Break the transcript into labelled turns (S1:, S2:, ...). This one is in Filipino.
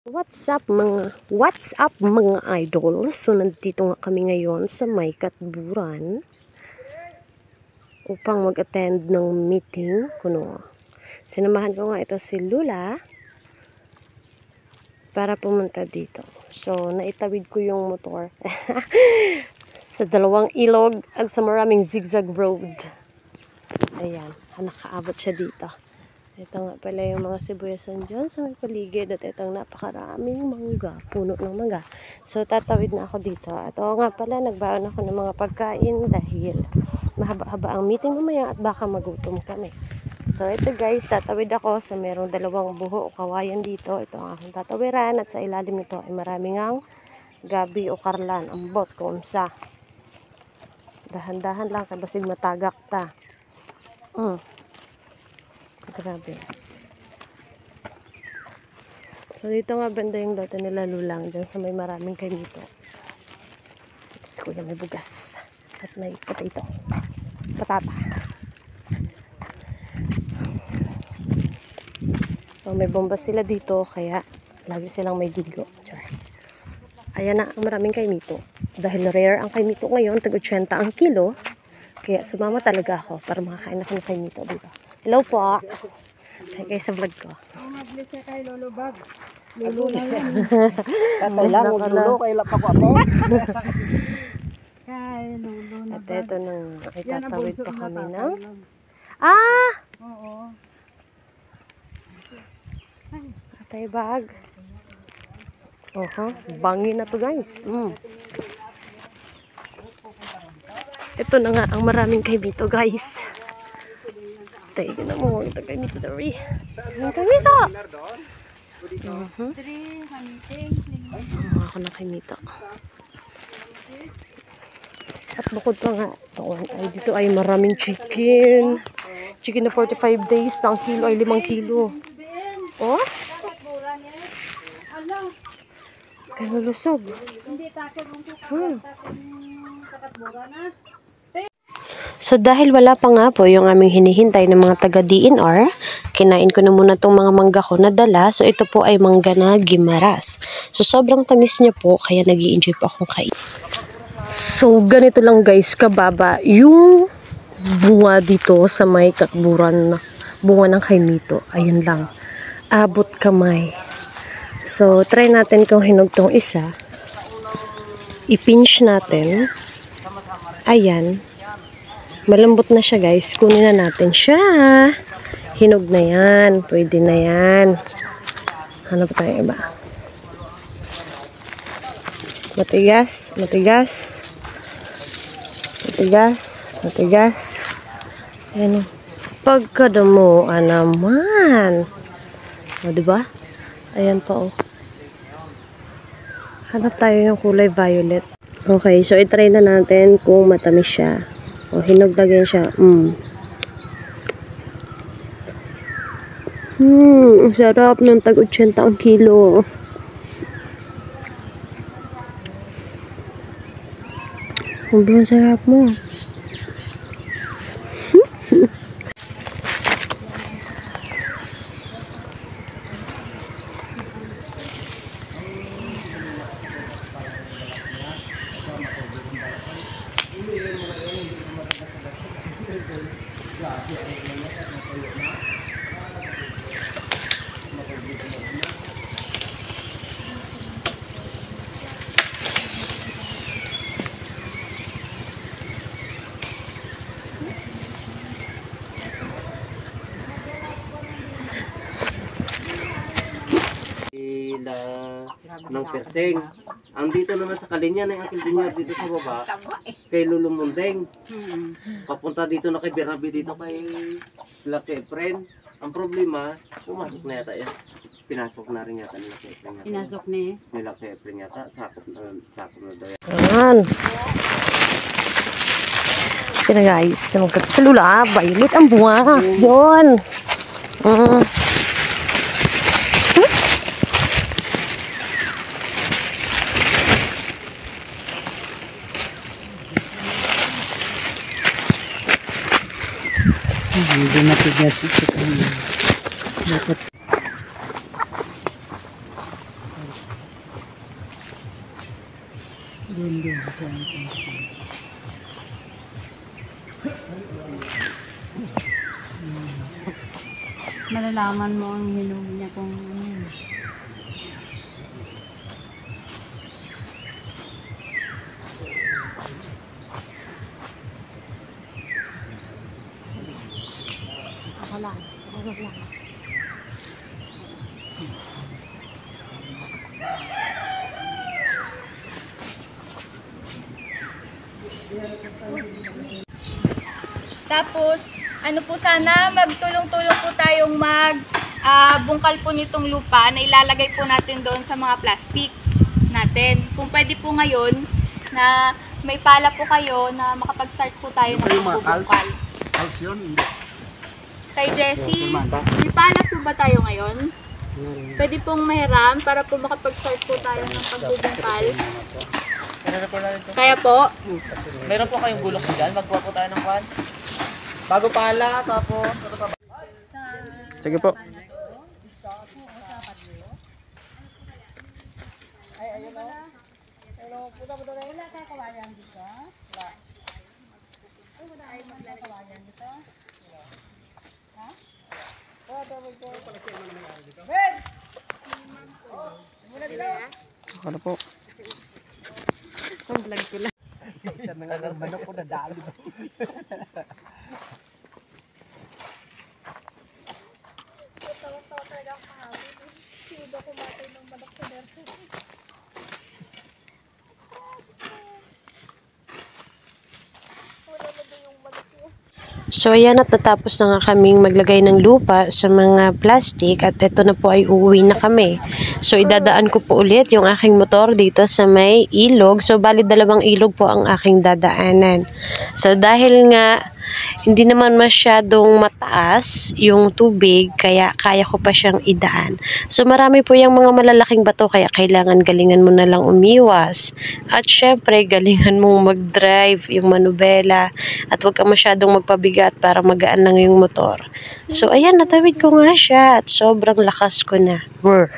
S1: What's up mga idol? So nandito nga kami ngayon sa may Katburan upang mag-attend ng meeting kuno. Sinamahan ko nga ito si Lula para pumunta dito. So naitawid ko yung motor sa dalawang ilog at sa maraming zigzag road. Ayan, nakaabot siya dito. Ito nga pala yung mga sibuyasan dyan sa may paligid at itong napakaraming mangga, puno ng mangga. So tatawid na ako dito. At oo nga pala, nagbaon ako ng mga pagkain dahil mahaba-haba ang meeting mamaya at baka magutom kami. So ito guys, tatawid ako. So merong dalawang buho o kawayan dito. Ito ang aking tatawiran at sa ilalim nito ay maraming ang gabi o karlan, ambot, kumsa. Dahan-dahan lang kay basig matagak ta. Grabe. So dito nga banda yung lote nila Lulang dyan sa may maraming kaimito. Ito si Kuya may bugas at may potato, patata. So may bomba sila dito kaya lagi silang may gigo. Ayan na ang maraming kaimito. Dahil rare ang kaimito ngayon, tag-80 ang kilo. Kaya sumama talaga ako para makakain ako ng kaimito dito. Hello po. Hi guys sa vlog ko.
S2: Mablis siya kay Lolo Bag. Lolo na yan.
S3: Tatay lang, Lolo, kay lapako ako.
S2: Kay Lolo na
S1: At ito nang itatawid pa kami na.
S2: Oo.
S1: Tatay Bag. Bangin na to guys. Ito na nga ang maraming kaimito guys. Tayo na mo, ito kaimito dari. Ang kaimito! Ako na kaimito. At bukod pa nga, dito ay maraming chicken. Chicken na 45 days, na ang kilo ay 5 kilo. Oh? Kaya lulusog. So dahil wala pa nga po yung aming hinihintay ng mga taga DNR, kinain ko na muna itong mga mangga ko na dala. So ito po ay mangga na Gimaras. So sobrang tamis niya po, kaya nag-i-enjoy po akong kain. So ganito lang guys, kababa yung bunga dito sa may Katburan, bunga ng kaimito. Ayan lang, abot kamay. So try natin kung hinog tong isa. I-pinch natin. Ayan. Malambot na siya guys. Kunin na natin siya. Hinog na yan. Pwede na yan. Ano pa tayo iba? Matigas. Matigas. Matigas. Matigas. Ayan o. Pagkadamuan naman. O diba? Ayan pa o. Hanap tayo yung kulay violet. Okay. So itry na natin kung matamis siya. O, hinog lagyan siya. Ang sarap ng tag-80 ang kilo. Sobrang sarap mo.
S3: Ng persing. Ang dito naman sa kalinya ng aking dinyar dito sa baba kay Lulumundeng. Papunta dito na kay Berabi dito kay Lucky Friend. Ang problema, pumasok na yata yan. Pinasok na rin yata ni Lucky Friend.
S2: Pinasok ni
S3: Lucky Friend yata. Sakop na daw yan.
S1: Ayan. Ito na guys. Sa Lula, violet ang bunga. Yun.
S2: Hindi matigas ito. Dapat Malalaman mo ang hinog niya kung ano yun.
S1: Ako lang. Ako lang.
S4: Tapos, ano po sana, magtulong-tulong po tayong bungkal po nitong lupa na ilalagay po natin doon sa mga plastic natin. Kung pwede po ngayon na may pala po kayo na makapag-start po tayo ng pagbubungkal. Kay Jessie, may pala po ba tayo ngayon? Pwede pong mahiram para po makapag-start po tayo ng pagbubungkal. Kaya po,
S5: Meron po kayong gulok dyan, magkuha po tayo ng kwan. Bago pala, tapos... Sige po. Ano po?
S1: Ang vlog ko lang.
S5: Manok ko na dali.
S1: So ayan, at natapos na nga kaming maglagay ng lupa sa mga plastic at ito na po ay uuwi na kami. So idadaan ko po ulit yung aking motor dito sa may ilog. So bali 2 ilog po ang aking dadaanan. So dahil nga hindi naman masyadong mataas yung tubig, kaya kaya ko pa siyang idaan. So marami po yung mga malalaking bato, kaya kailangan galingan mo na lang umiwas. At syempre galingan mong mag-drive yung manubela at huwag ka masyadong magpabigat para magaan lang yung motor. So ayan, natawid ko nga siya at sobrang lakas ko na. Brr.